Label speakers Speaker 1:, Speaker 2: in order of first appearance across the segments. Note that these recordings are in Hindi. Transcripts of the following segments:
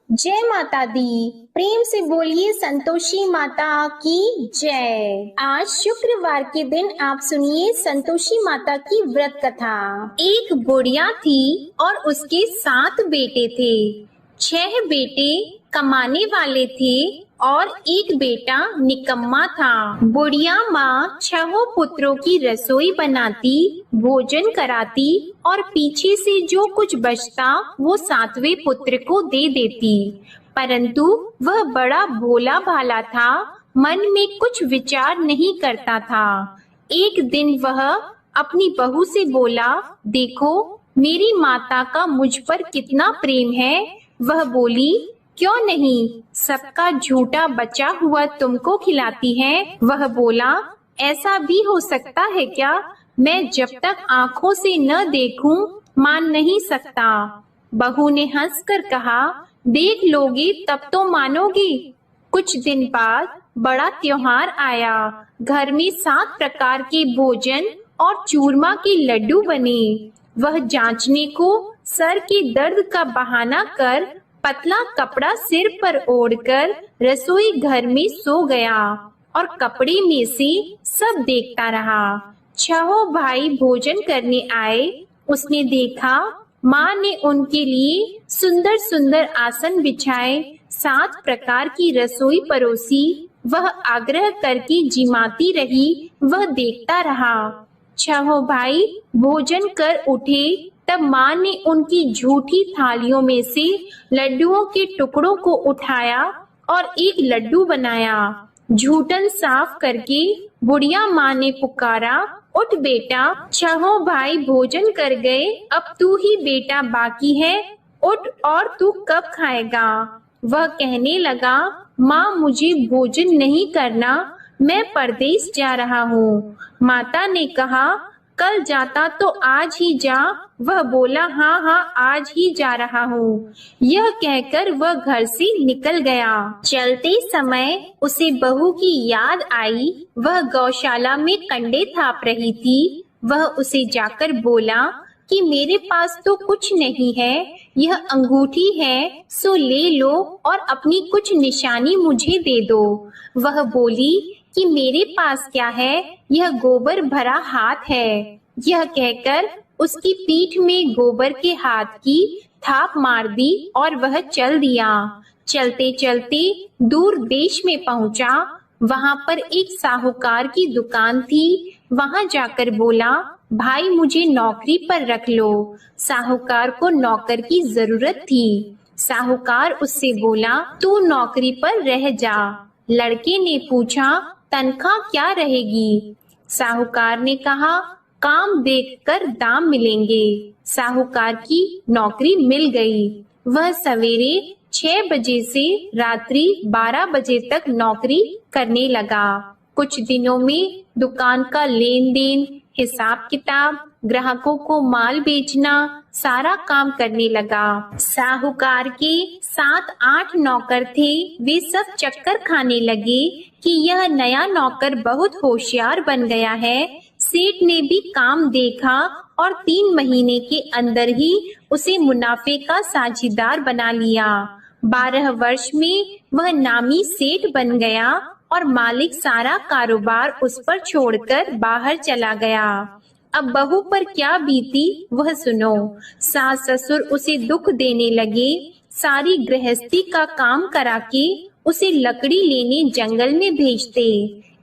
Speaker 1: जय माता दी। प्रेम से बोलिए संतोषी माता की जय। आज शुक्रवार के दिन आप सुनिए संतोषी माता की व्रत कथा। एक बुढ़िया थी और उसके 7 बेटे थे। 6 बेटे कमाने वाले थे और एक बेटा निकम्मा था। बुढ़िया माँ 6 पुत्रों की रसोई बनाती, भोजन कराती और पीछे से जो कुछ बचता वो 7वें पुत्र को दे देती। परंतु वह बड़ा भोला भाला था, मन में कुछ विचार नहीं करता था। एक दिन वह अपनी बहू से बोला, देखो मेरी माता का मुझ पर कितना प्रेम है। वह बोली, क्यों नहीं, सबका झूठा बचा हुआ तुमको खिलाती है। वह बोला, ऐसा भी हो सकता है क्या? मैं जब तक आंखों से न देखूं मान नहीं सकता। बहू ने हंसकर कहा, देख लोगे तब तो मानोगी। कुछ दिन बाद बड़ा त्योहार आया। घर में 7 प्रकार के भोजन और चूरमा के लड्डू बने। वह जांचने को सर के दर्द का बहाना कर पतला कपड़ा सिर पर ओढ़कर रसोई घर में सो गया और कपड़े में से सब देखता रहा। 6 भाई भोजन करने आए। उसने देखा माँ ने उनके लिए सुंदर सुंदर आसन बिछाए, 7 प्रकार की रसोई परोसी। वह आग्रह करके जिमाती रही, वह देखता रहा। 6 भाई भोजन कर उठे तब माँ ने उनकी झूठी थालियों में से लड्डुओं के टुकड़ों को उठाया और एक लड्डू बनाया। झूठन साफ करके बुढ़िया माँ ने पुकारा, उठ बेटा, 6 भाई भोजन कर गए, अब तू ही बेटा बाकी है, उठ और तू कब खाएगा? वह कहने लगा, माँ मुझे भोजन नहीं करना, मैं परदेश जा रहा हूँ। माता ने कहा, कल जाता तो आज ही जा। वह बोला, हाँ हाँ आज ही जा रहा हूँ। यह कहकर वह घर से निकल गया। चलते समय उसे बहू की याद आई। वह गौशाला में कंडे थाप रही थी। वह उसे जाकर बोला कि मेरे पास तो कुछ नहीं है, यह अंगूठी है, सो ले लो और अपनी कुछ निशानी मुझे दे दो। वह बोली कि मेरे पास क्या है, यह गोबर भरा हाथ है। यह कहकर उसकी पीठ में गोबर के हाथ की थाप मार दी और वह चल दिया। चलते चलते दूर देश में पहुंचा। वहां पर एक साहूकार की दुकान थी। वहां जाकर बोला, भाई मुझे नौकरी पर रख लो। साहूकार को नौकर की जरूरत थी। साहूकार उससे बोला, तू नौकरी पर रह जा। लड़के ने पूछा, तनख्वाह क्या रहेगी? साहूकार ने कहा, काम देखकर दाम मिलेंगे। साहूकार की नौकरी मिल गई। वह सवेरे 6 बजे से रात्रि 12 बजे तक नौकरी करने लगा। कुछ दिनों में दुकान का लेन देन, हिसाब किताब, ग्राहकों को माल बेचना, सारा काम करने लगा। साहूकार के 7-8 नौकर थे। वे सब चक्कर खाने लगे कि यह नया नौकर बहुत होशियार बन गया है। सेठ ने भी काम देखा और 3 महीने के अंदर ही उसे मुनाफे का साझीदार बना लिया। 12 वर्ष में वह नामी सेठ बन गया और मालिक सारा कारोबार उस पर छोड़कर बाहर चला गया। अब बहू पर क्या बीती वह सुनो। सास ससुर उसे दुख देने लगे। सारी गृहस्थी का काम करा के उसे लकड़ी लेने जंगल में भेजते।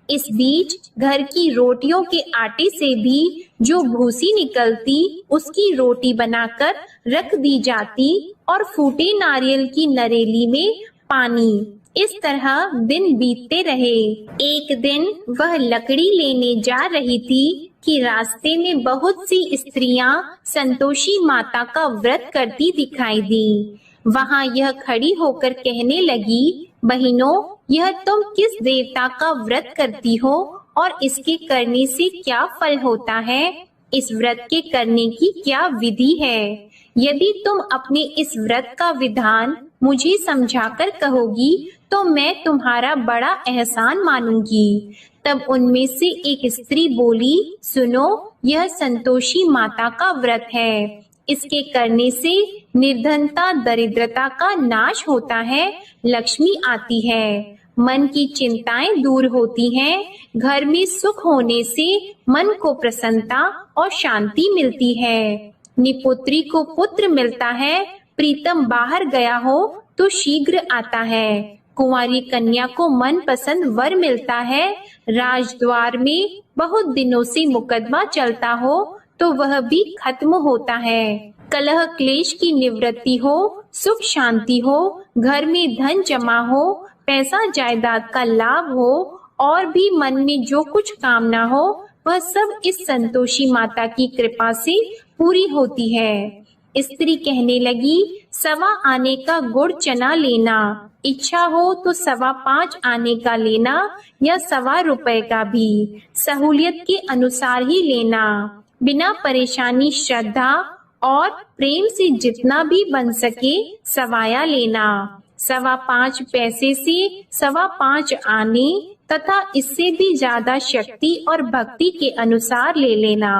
Speaker 1: इस बीच घर की रोटियों के आटे से भी जो भूसी निकलती उसकी रोटी बनाकर रख दी जाती और फूटे नारियल की नरेली में पानी। इस तरह दिन बीतते रहे। एक दिन वह लकड़ी लेने जा रही थी कि रास्ते में बहुत सी स्त्रियां संतोषी माता का व्रत करती दिखाई दी। वहां यह खड़ी होकर कहने लगी, बहनों, यह तुम किस देवता का व्रत करती हो और इसके करने से क्या फल होता है? इस व्रत के करने की क्या विधि है? यदि तुम अपने इस व्रत का विधान मुझे समझाकर कहोगी तो मैं तुम्हारा बड़ा एहसान मानूंगी। तब उनमें से एक स्त्री बोली, सुनो, यह संतोषी माता का व्रत है। इसके करने से निर्धनता दरिद्रता का नाश होता है, लक्ष्मी आती है, मन की चिंताएं दूर होती हैं, घर में सुख होने से मन को प्रसन्नता और शांति मिलती है। निपुत्री को पुत्र मिलता है, प्रीतम बाहर गया हो तो शीघ्र आता है। कुंवारी कन्या को मन पसंद वर मिलता है। राजद्वार में बहुत दिनों से मुकदमा चलता हो तो वह भी खत्म होता है। कलह क्लेश की निवृत्ति हो, सुख शांति हो, घर में धन जमा हो, पैसा जायदाद का लाभ हो और भी मन में जो कुछ कामना हो वह सब इस संतोषी माता की कृपा से पूरी होती है। स्त्री कहने लगी, 1.25 आने का गुड़ चना लेना, इच्छा हो तो 5.25 आने का लेना या 1.25 रुपए का भी, सहूलियत के अनुसार ही लेना, बिना परेशानी श्रद्धा और प्रेम से जितना भी बन सके सवाया लेना। 5.25 पैसे से 5.25 आने तथा इससे भी ज्यादा शक्ति और भक्ति के अनुसार ले लेना।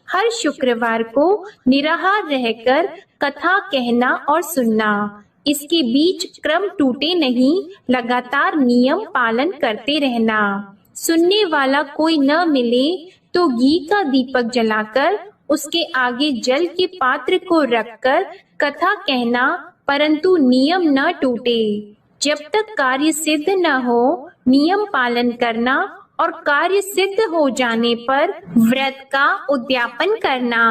Speaker 1: हर शुक्रवार को निराहार रहकर कथा कहना और सुनना। इसके बीच क्रम टूटे नहीं, लगातार नियम पालन करते रहना। सुनने वाला कोई न मिले तो घी का दीपक जलाकर उसके आगे जल के पात्र को रखकर कथा कहना, परंतु नियम न टूटे। जब तक कार्य सिद्ध न हो नियम पालन करना और कार्य सिद्ध हो जाने पर व्रत का उद्यापन करना।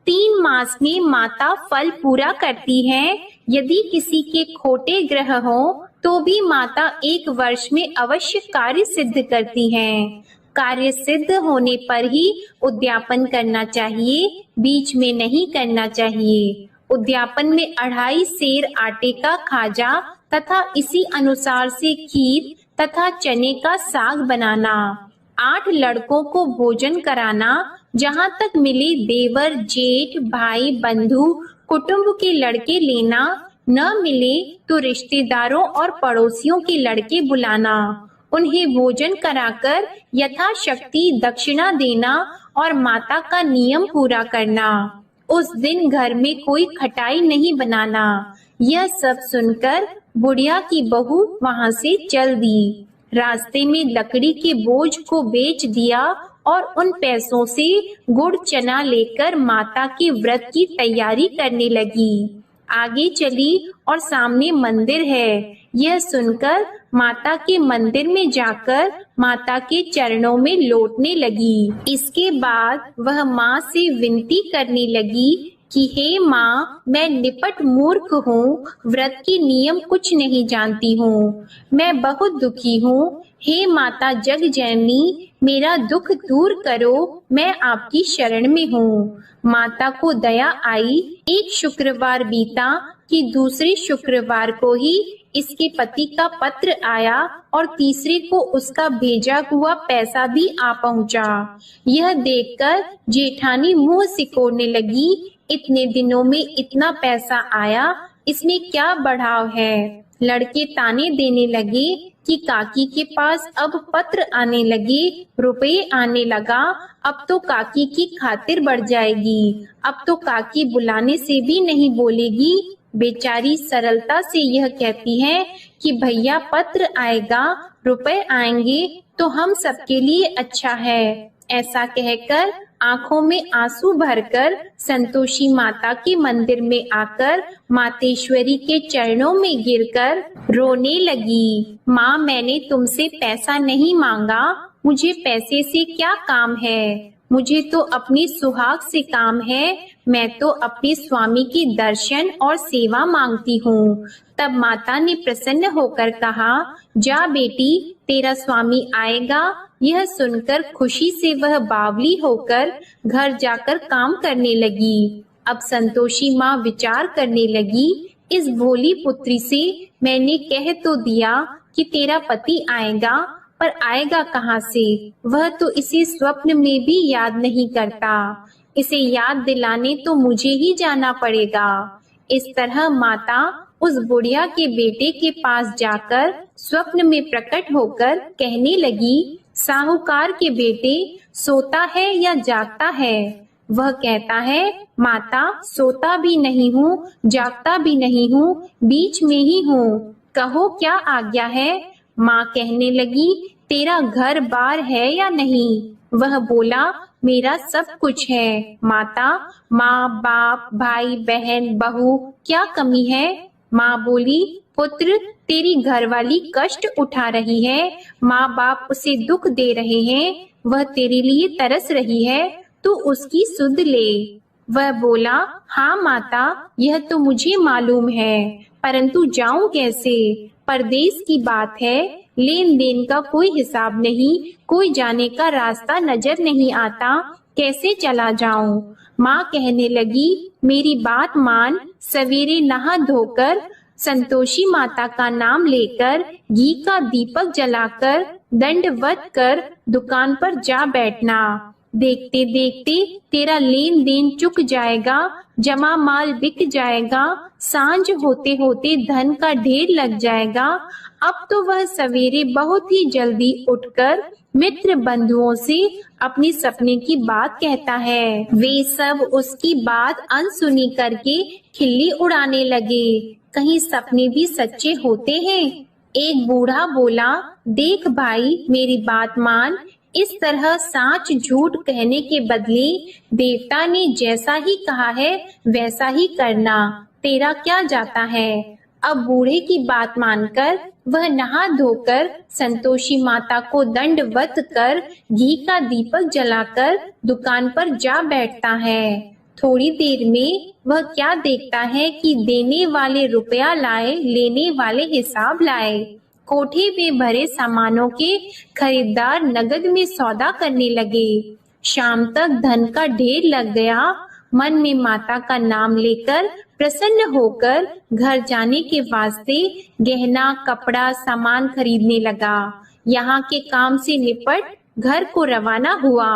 Speaker 1: 3 मास में माता फल पूरा करती है। यदि किसी के खोटे ग्रह हो तो भी माता 1 वर्ष में अवश्य कार्य सिद्ध करती हैं। कार्य सिद्ध होने पर ही उद्यापन करना चाहिए, बीच में नहीं करना चाहिए। उद्यापन में 2.5 सेर आटे का खाजा तथा इसी अनुसार से खीर तथा चने का साग बनाना। 8 लड़कों को भोजन कराना। जहाँ तक मिले देवर जेठ भाई बंधु कुटुंब के लड़के लेना, न मिले तो रिश्तेदारों और पड़ोसियों के लड़के बुलाना। उन्हें भोजन कराकर यथाशक्ति दक्षिणा देना और माता का नियम पूरा करना। उस दिन घर में कोई खटाई नहीं बनाना। यह सब सुनकर बुढ़िया की बहू वहां से चल दी। रास्ते में लकड़ी के बोझ को बेच दिया और उन पैसों से गुड़ चना लेकर माता के व्रत की तैयारी करने लगी। आगे चली और सामने मंदिर है। यह सुनकर माता के मंदिर में जाकर माता के चरणों में लौटने लगी। इसके बाद वह माँ से विनती करने लगी कि हे माँ, मैं निपट मूर्ख हूँ, व्रत के नियम कुछ नहीं जानती हूँ, मैं बहुत दुखी हूँ। हे माता जग जननी, मेरा दुख दूर करो, मैं आपकी शरण में हूँ। माता को दया आई। एक शुक्रवार बीता कि दूसरे शुक्रवार को ही इसके पति का पत्र आया और तीसरे को उसका भेजा हुआ पैसा भी आ पहुंचा। यह देखकर जेठानी मुंह सिकोड़ने लगी। इतने दिनों में इतना पैसा आया, इसमें क्या बढ़ाव है। लड़के ताने देने लगे कि काकी के पास अब पत्र आने लगे, रुपए आने लगा, अब तो काकी की खातिर बढ़ जाएगी, अब तो काकी बुलाने से भी नहीं बोलेगी। बेचारी सरलता से यह कहती है कि भैया पत्र आएगा, रुपए आएंगे तो हम सबके लिए अच्छा है। ऐसा कहकर आंखों में आंसू भरकर संतोषी माता के मंदिर में आकर मातेश्वरी के चरणों में गिरकर रोने लगी। माँ, मैंने तुमसे पैसा नहीं मांगा, मुझे पैसे से क्या काम है, मुझे तो अपनी सुहाग से काम है, मैं तो अपने स्वामी की दर्शन और सेवा मांगती हूँ। तब माता ने प्रसन्न होकर कहा, जा बेटी, तेरा स्वामी आएगा। यह सुनकर खुशी से वह बावली होकर घर जाकर काम करने लगी। अब संतोषी माँ विचार करने लगी, इस भोली पुत्री से मैंने कह तो दिया कि तेरा पति आएगा, पर आएगा कहाँ से? वह तो इसे स्वप्न में भी याद नहीं करता। इसे याद दिलाने तो मुझे ही जाना पड़ेगा। इस तरह माता उस बुढ़िया के बेटे के पास जाकर स्वप्न में प्रकट होकर कहने लगी, साहूकार के बेटे, सोता है या जागता है? वह कहता है, माता सोता भी नहीं हूँ, जागता भी नहीं हूँ, बीच में ही हूँ, कहो क्या आज्ञा है। माँ कहने लगी, तेरा घर बार है या नहीं? वह बोला, मेरा सब कुछ है माता, माँ बाप भाई बहन बहू क्या कमी है? माँ बोली, पुत्र तेरी घरवाली कष्ट उठा रही है, माँ बाप उसे दुख दे रहे हैं, वह तेरे लिए तरस रही है, तू उसकी सुध ले। वह बोला, हाँ माता, यह तो मुझे मालूम है, परंतु जाऊं कैसे? परदेश की बात है, लेन देन का कोई हिसाब नहीं, कोई जाने का रास्ता नजर नहीं आता, कैसे चला जाऊं? माँ कहने लगी, मेरी बात मान, सवेरे नहा धोकर संतोषी माता का नाम लेकर घी का दीपक जलाकर दंडवत कर दुकान पर जा बैठना। देखते देखते तेरा लेन देन चुक जाएगा, जमा माल बिक जाएगा, सांझ होते होते धन का ढेर लग जाएगा। अब तो वह सवेरे बहुत ही जल्दी उठकर मित्र बंधुओं से अपनी सपने की बात कहता है। वे सब उसकी बात अनसुनी करके खिल्ली उड़ाने लगे। कहीं सपने भी सच्चे होते हैं? एक बूढ़ा बोला, देख भाई मेरी बात मान, इस तरह साच झूठ कहने के बदले देवता ने जैसा ही कहा है वैसा ही करना, तेरा क्या जाता है। अब बूढ़े की बात मानकर वह नहा धोकर संतोषी माता को दंडवत कर घी का दीपक जलाकर दुकान पर जा बैठता है। थोड़ी देर में वह क्या देखता है कि देने वाले रुपया लाए, लेने वाले हिसाब लाए। कोठे में भरे सामानों के खरीदार नगद में सौदा करने लगे। शाम तक धन का ढेर लग गया। मन में माता का नाम लेकर प्रसन्न होकर घर जाने के वास्ते गहना कपड़ा सामान खरीदने लगा। यहाँ के काम से निपट घर को रवाना हुआ।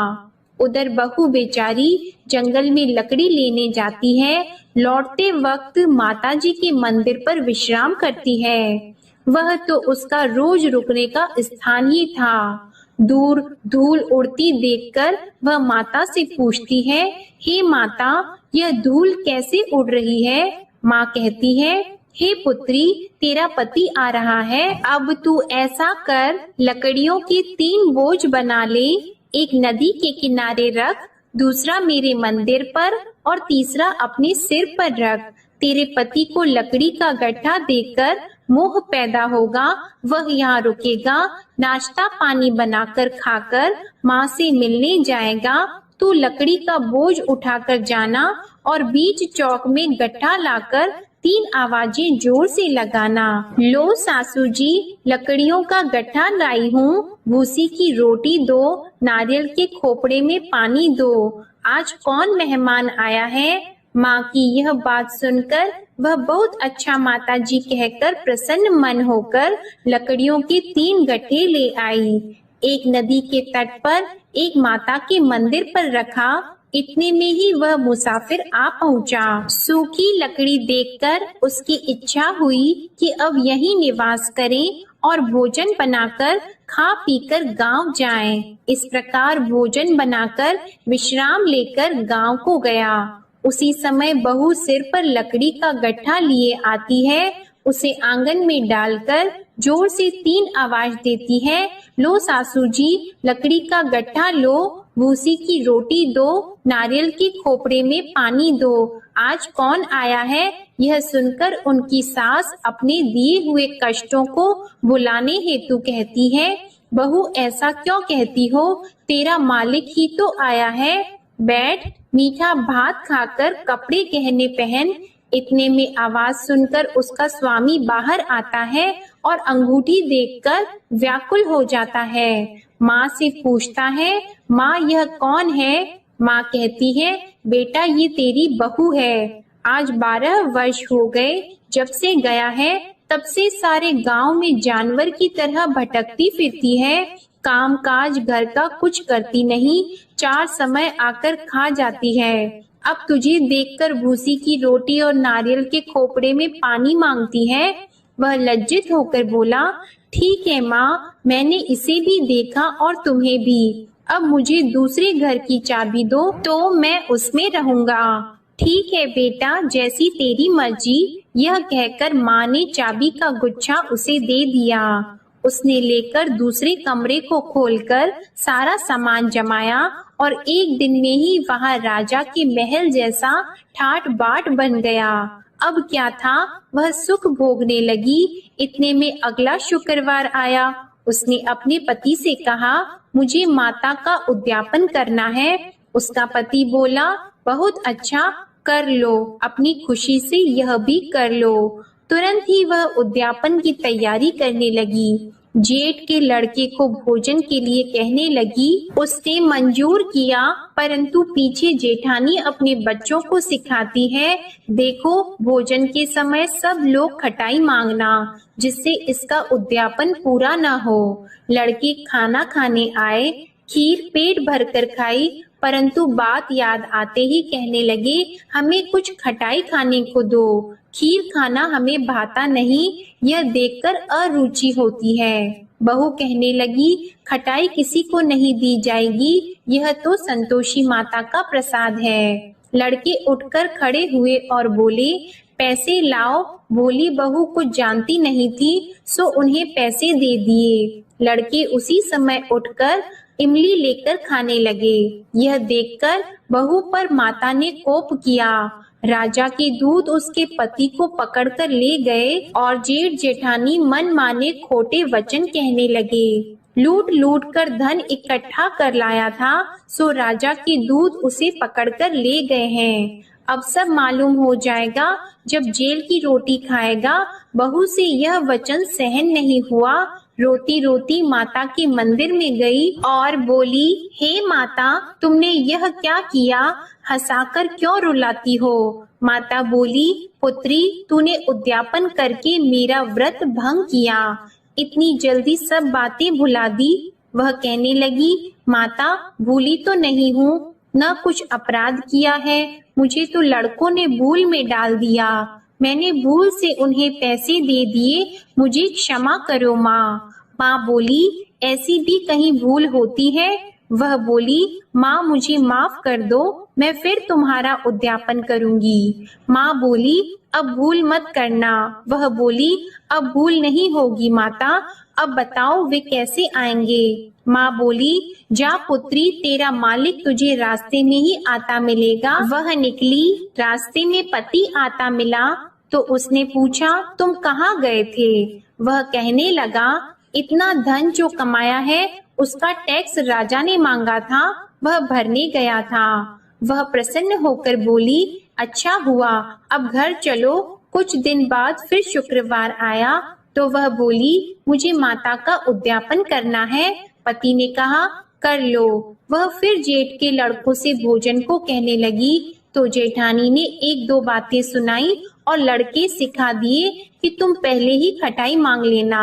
Speaker 1: उधर बहू बेचारी जंगल में लकड़ी लेने जाती है। लौटते वक्त माताजी के मंदिर पर विश्राम करती है। वह तो उसका रोज रुकने का स्थान ही था। दूर धूल उड़ती देखकर वह माता से पूछती है, हे माता, यह धूल कैसे उड़ रही है? माँ कहती है, हे पुत्री, तेरा पति आ रहा है, अब तू ऐसा कर, लकड़ियों के 3 बोझ बना ले, एक नदी के किनारे रख, दूसरा मेरे मंदिर पर और तीसरा अपने सिर पर रख। तेरे पति को लकड़ी का गट्ठा देकर मोह पैदा होगा, वह यहाँ रुकेगा, नाश्ता पानी बनाकर खाकर माँ से मिलने जाएगा। तू लकड़ी का बोझ उठाकर जाना और बीच चौक में गट्ठा लाकर 3 आवाजें जोर से लगाना। लो सासू जी, लकड़ियों का गट्ठा लाई हूँ, भूसी की रोटी दो, नारियल के खोपड़े में पानी दो, आज कौन मेहमान आया है? माँ की यह बात सुनकर वह बहुत अच्छा माता जी कहकर प्रसन्न मन होकर लकड़ियों के 3 गट्ठे ले आई। एक नदी के तट पर एक माता के मंदिर पर रखा। इतने में ही वह मुसाफिर आ पहुंचा। सूखी लकड़ी देखकर उसकी इच्छा हुई कि अब यहीं निवास करें और भोजन बनाकर खा पीकर गांव जाएं। इस प्रकार भोजन बनाकर विश्राम लेकर गांव को गया। उसी समय बहू सिर पर लकड़ी का गट्ठा लिए आती है। उसे आंगन में डालकर जोर से 3 आवाज देती है, लो सासू जी, लकड़ी का गट्ठा लो, भूसी की रोटी दो, नारियल के खोपड़े में पानी दो, आज कौन आया है? यह सुनकर उनकी सास अपने दिए हुए कष्टों को भुलाने हेतु कहती है, बहू ऐसा क्यों कहती हो? तेरा मालिक ही तो आया है, बैठ, मीठा भात खाकर कपड़े गहने पहन। इतने में आवाज सुनकर उसका स्वामी बाहर आता है और अंगूठी देखकर व्याकुल हो जाता है। माँ से पूछता है, माँ यह कौन है? माँ कहती है, बेटा ये तेरी बहू है। आज 12 वर्ष हो गए जब से गया है, तब से सारे गांव में जानवर की तरह भटकती फिरती है। काम काज घर का कुछ करती नहीं, 4 समय आकर खा जाती है। अब तुझे देखकर भूसी की रोटी और नारियल के खोपड़े में पानी मांगती है। वह लज्जित होकर बोला, ठीक है माँ, मैंने इसे भी देखा और तुम्हें भी। अब मुझे दूसरे घर की चाबी दो तो मैं उसमें रहूंगा। ठीक है बेटा, जैसी तेरी मर्जी। यह कहकर माँ ने चाबी का गुच्छा उसे दे दिया। उसने लेकर दूसरे कमरे को खोलकर सारा सामान जमाया और एक दिन में ही वहां राजा के महल जैसा ठाट बाट बन गया। अब क्या था, वह सुख भोगने लगी। इतने में अगला शुक्रवार आया। उसने अपने पति से कहा, मुझे माता का उद्यापन करना है। उसका पति बोला, बहुत अच्छा, कर लो, अपनी खुशी से यह भी कर लो। तुरंत ही वह उद्यापन की तैयारी करने लगी। जेठ के लड़के को भोजन के लिए कहने लगी। उसने मंजूर किया, परंतु पीछे जेठानी अपने बच्चों को सिखाती है, देखो भोजन के समय सब लोग खटाई मांगना, जिससे इसका उद्यापन पूरा न हो। लड़के खाना खाने आए, खीर पेट भरकर खाई, परंतु बात याद आते ही कहने लगे, हमें कुछ खटाई खाने को दो, खीर खाना हमें भाता नहीं, यह देखकर अरुचि होती है। बहू कहने लगी, खटाई किसी को नहीं दी जाएगी, यह तो संतोषी माता का प्रसाद है। लड़के उठकर खड़े हुए और बोले, पैसे लाओ। भोली बहू कुछ जानती नहीं थी, सो उन्हें पैसे दे दिए। लड़के उसी समय उठकर इमली लेकर खाने लगे। यह देखकर बहू पर माता ने कोप किया। राजा के दूत उसके पति को पकड़कर ले गए और जेठ जेठानी मन माने खोटे वचन कहने लगे। लूट लूट कर धन इकट्ठा कर लाया था, सो राजा के दूत उसे पकड़कर ले गए हैं। अब सब मालूम हो जाएगा जब जेल की रोटी खाएगा। बहू से यह वचन सहन नहीं हुआ। रोती रोती माता के मंदिर में गई और बोली, हे माता, तुमने यह क्या किया? हंसाकर क्यों रुलाती हो? माता बोली, पुत्री, तूने उद्यापन करके मेरा व्रत भंग किया, इतनी जल्दी सब बातें भुला दी। वह कहने लगी, माता, भूली तो नहीं हूँ, न कुछ अपराध किया है, मुझे तो लड़कों ने भूल में डाल दिया, मैंने भूल से उन्हें पैसे दे दिए, मुझे क्षमा करो माँ। माँ बोली, ऐसी भी कहीं भूल होती है? वह बोली, माँ मुझे माफ कर दो, मैं फिर तुम्हारा उद्यापन करूंगी। माँ बोली, अब भूल मत करना। वह बोली, अब भूल नहीं होगी माता, अब बताओ वे कैसे आएंगे? माँ बोली, जा पुत्री, तेरा मालिक तुझे रास्ते में ही आता मिलेगा। वह निकली, रास्ते में पति आता मिला तो उसने पूछा, तुम कहाँ गए थे? वह कहने लगा, इतना धन जो कमाया है उसका टैक्स राजा ने मांगा था, वह भरने गया था। वह प्रसन्न होकर बोली, अच्छा हुआ, अब घर चलो। कुछ दिन बाद फिर शुक्रवार आया तो वह बोली, मुझे माता का उद्यापन करना है। पति ने कहा, कर लो। वह फिर जेठ के लड़कों से भोजन को कहने लगी तो जेठानी ने एक दो बातें सुनाई और लड़के सिखा दिए कि तुम पहले ही खटाई मांग लेना।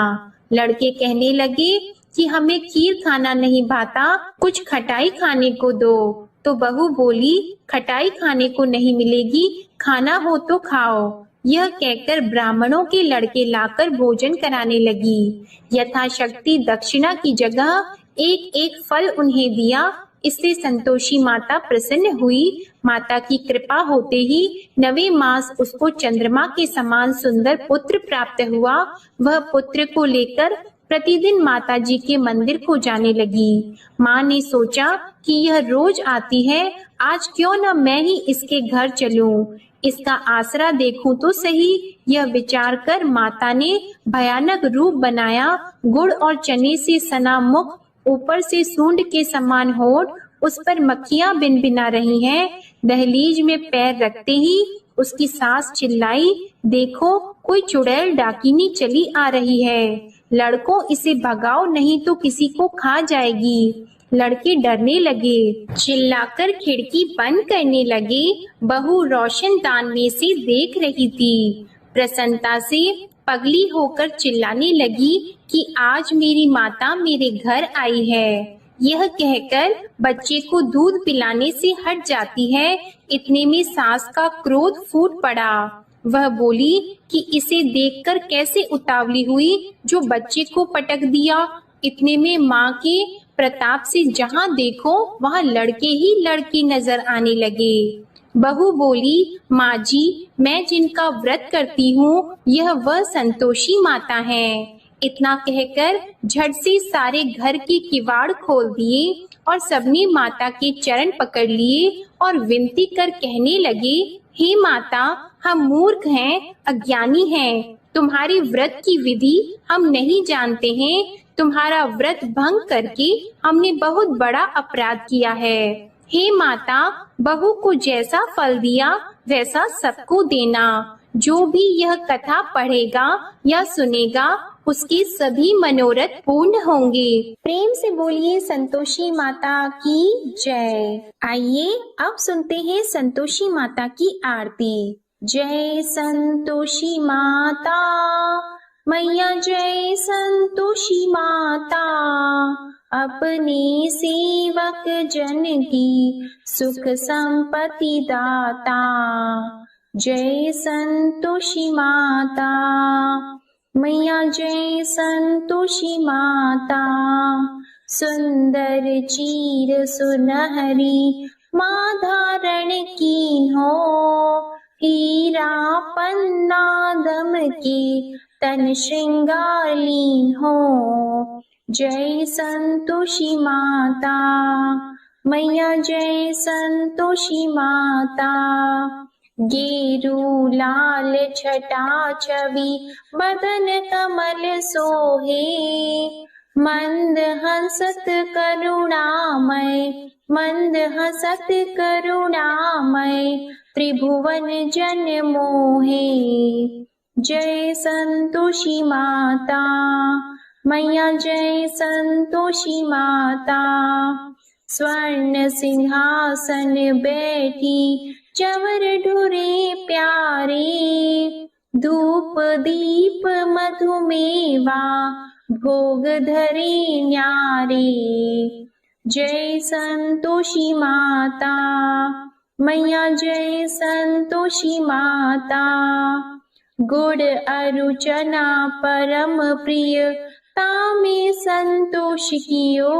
Speaker 1: लड़के कहने लगे कि हमें खीर खाना नहीं भाता, कुछ खटाई खाने को दो। तो बहू बोली, खटाई खाने को नहीं मिलेगी, खाना हो तो खाओ। यह कहकर ब्राह्मणों के लड़के लाकर भोजन कराने लगी। यथाशक्ति दक्षिणा की जगह एक एक फल उन्हें दिया। इससे संतोषी माता प्रसन्न हुई। माता की कृपा होते ही 9वें मास उसको चंद्रमा के समान सुंदर पुत्र प्राप्त हुआ। वह पुत्र को लेकर प्रतिदिन माता जी के मंदिर को जाने लगी। माँ ने सोचा कि यह रोज आती है, आज क्यों न मैं ही इसके घर चलूं, इसका आसरा देखूं तो सही। यह विचार कर माता ने भयानक रूप बनाया। गुड़ और चने से सना मुख, ऊपर से सूंड के समान होठ, उस पर मक्खियां भिनभिना रही हैं। दहलीज में पैर रखते ही उसकी सास चिल्लाई, देखो कोई चुड़ैल डाकिनी चली आ रही है, लड़कों इसे भगाओ नहीं तो किसी को खा जाएगी। लड़के डरने लगे, चिल्लाकर खिड़की बंद करने लगे। बहू रोशनदान में से देख रही थी। प्रसन्नता से पगली होकर चिल्लाने लगी कि आज मेरी माता मेरे घर आई है। यह कहकर बच्चे को दूध पिलाने से हट जाती है। इतने में सास का क्रोध फूट पड़ा। वह बोली कि इसे देखकर कैसे उतावली हुई जो बच्चे को पटक दिया। इतने में माँ के प्रताप से जहाँ देखो वहाँ लड़के ही लड़की नजर आने लगे। बहू बोली, माँ जी, मैं जिनका व्रत करती हूँ यह वह संतोषी माता है। इतना कहकर झट से सारे घर के किवाड़ खोल दिए और सबने माता के चरण पकड़ लिए और विनती कर कहने लगे, हे माता, हम मूर्ख हैं, अज्ञानी हैं, तुम्हारे व्रत की विधि हम नहीं जानते हैं। तुम्हारा व्रत भंग करके हमने बहुत बड़ा अपराध किया है। हे माता, बहू को जैसा फल दिया वैसा सबको देना। जो भी यह कथा पढ़ेगा या सुनेगा उसके सभी मनोरथ पूर्ण होंगे। प्रेम से बोलिए संतोषी माता की जय। आइए अब सुनते हैं संतोषी माता की आरती। जय संतोषी माता मैया, जय संतोषी माता, अपने सेवक जन की सुख संपत्ति दाता। जय संतोषी माता मैया, जय संतोषी माता, सुंदर चीर सुनहरी माँ धारण की हो। हीरा पन्ना दम के तन श्रृंगार ली हो। जय संतोषी माता मैया, जय संतोषी माता, गेरू लाल छटा छवि बदन कमल सोहे। मंद हंसत करुणामय, मंद हंसत करुणामय, त्रिभुवन जन मोहे। जय संतोषी माता मैया, जय संतोषी माता, स्वर्ण सिंहासन बैठी चवर ढुरे प्यारे। धूप दीप मधुमेवा भोग धरे न्यारे। जय संतोषी माता मैया, जय संतोषी माता, गुड़ अरु चना परम प्रिय तामे संतोष कियो।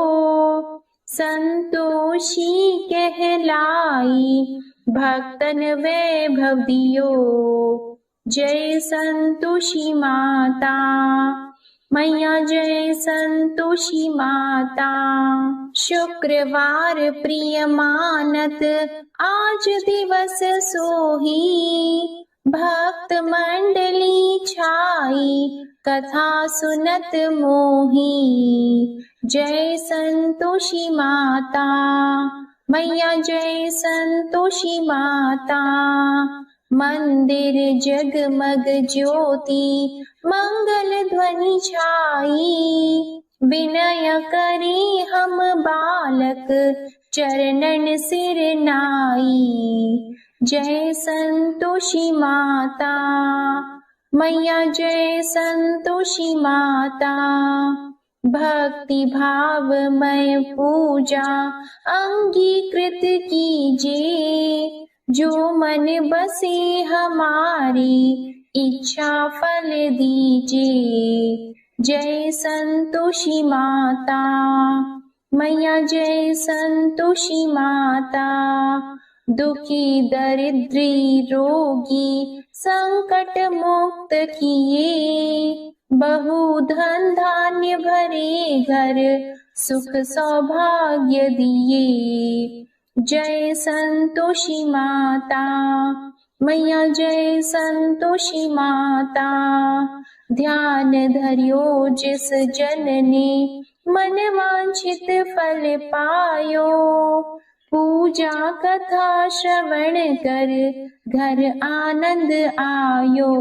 Speaker 1: संतोषी कहलाई भक्तन वैभव दियो। जय संतोषी माता मैया, जय संतोषी माता, शुक्रवार प्रिय मानत आज दिवस सोही। भक्त मंडली छाई कथा सुनत मोही। जय संतोषी माता मैया, जय संतोषी माता, मंदिर जगमग ज्योति मंगल ध्वनि छाई। विनय करे हम बालक चरणन सिर नाई। जय संतोषी माता मैया, जय संतोषी माता, भक्ति भावमय पूजा अंगीकृत कीजिए। जो मन बसे हमारी इच्छा फल दीजिए। जय संतोषी माता मैया, जय संतोषी माता, दुखी दरिद्री रोगी संकट मुक्त किए। बहु धन धान्य भरे घर सुख सौभाग्य दिए। जय संतोषी माता मैया, जय संतोषी माता, ध्यान धरियो जिस जन ने मन वांछित फल पायो। पूजा कथा श्रवण कर घर आनंद आयो।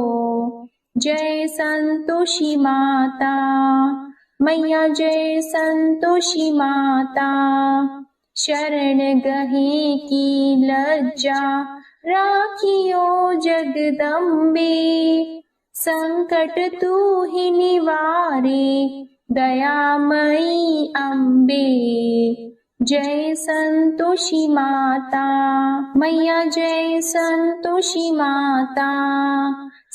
Speaker 1: जय संतोषी माता मैया, जय संतोषी माता, शरण गहे की लज्जा राखियो जगदम्बे। संकट तू ही निवारे दयामयी अम्बे। जय संतोषी माता मैया, जय संतोषी माता,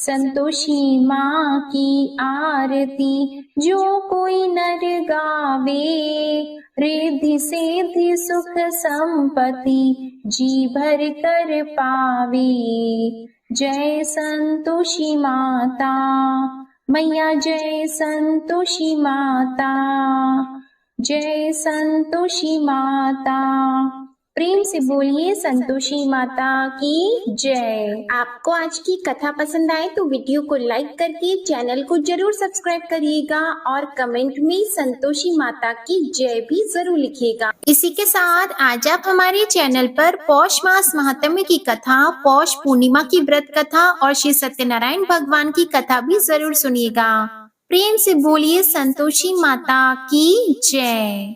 Speaker 1: संतोषी माँ की आरती जो कोई नर गावे, रिद्धि सिद्धि सुख संपत्ति जी भर कर पावे। जय संतोषी माता मैया, जय संतोषी माता, जय संतोषी माता। प्रेम से बोलिए संतोषी माता की जय। आपको आज की कथा पसंद आए तो वीडियो को लाइक करके चैनल को जरूर सब्सक्राइब करिएगा और कमेंट में संतोषी माता की जय भी जरूर लिखिएगा। इसी के साथ आज आप हमारे चैनल पर पौष मास महात्म्य की कथा, पौष पूर्णिमा की व्रत कथा और श्री सत्यनारायण भगवान की कथा भी जरूर सुनिएगा। प्रेम से बोलिए संतोषी माता की जय।